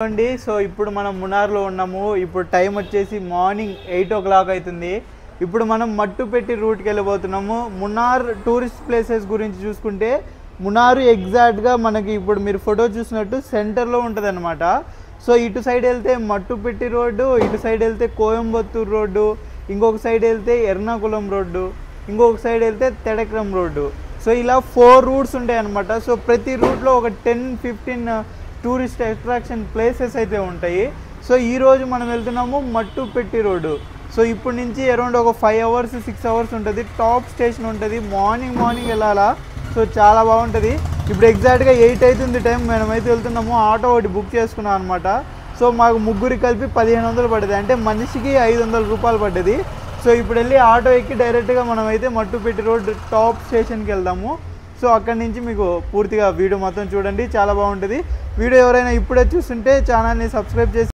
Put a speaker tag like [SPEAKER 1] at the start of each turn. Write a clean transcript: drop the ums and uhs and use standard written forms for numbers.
[SPEAKER 1] అండి సో ఇప్పుడు మనం మున్నార్లో ఉన్నాము. ఇప్పుడు టైం వచ్చేసి మార్నింగ్ 8 o'clock అవుతుంది. ఇప్పుడు మనం మట్టుపెట్టి రూట్కి వెళ్ళిపోతున్నాము. మున్నార్ టూరిస్ట్ ప్లేసెస్ గురించి చూసుకుంటే మున్నార్ ఎగ్జాక్ట్గా మనకి ఇప్పుడు మీరు ఫోటో చూసినట్టు సెంటర్లో ఉంటుంది అనమాట. సో ఇటు సైడ్ వెళ్తే మట్టుపెట్టి రోడ్డు, ఇటు సైడ్ వెళ్తే కోయంబత్తూరు రోడ్డు, ఇంకొక సైడ్ వెళ్తే ఎర్నాకుళం రోడ్డు, ఇంకొక సైడ్ వెళ్తే తెడక్రం రోడ్డు. సో ఇలా 4 రూట్స్ ఉంటాయి అనమాట. సో ప్రతి రూట్లో ఒక 10-15 టూరిస్ట్ అట్రాక్షన్ ప్లేసెస్ అయితే ఉంటాయి. సో ఈరోజు మనం వెళ్తున్నాము మట్టుపెట్టి రోడ్డు. సో ఇప్పటి నుంచి అరౌండ్ ఒక 5 hours 6 hours ఉంటుంది. టాప్ స్టేషన్ ఉంటుంది. మార్నింగ్ వెళ్ళాలా. సో చాలా బాగుంటుంది. ఇప్పుడు ఎగ్జాక్ట్గా 8 అవుతుంది టైం. మనమైతే వెళ్తున్నాము. ఆటో ఒకటి బుక్ చేసుకున్నాం అనమాట. సో మాకు ముగ్గురికి కలిపి 1500 పడ్డది, అంటే మనిషికి 500 రూపాయలు పడ్డది. సో ఇప్పుడు వెళ్ళి ఆటో ఎక్కి డైరెక్ట్గా మనమైతే మట్టుపెట్టి రోడ్ టాప్ స్టేషన్కి వెళ్దాము. సో అక్కడి నుంచి మీకు పూర్తిగా వీడియో మొత్తం చూడండి, చాలా బాగుంటుంది. వీడియో ఎవరైనా ఇప్పుడే చూస్తుంటే ఛానల్ని సబ్స్క్రైబ్ చేసి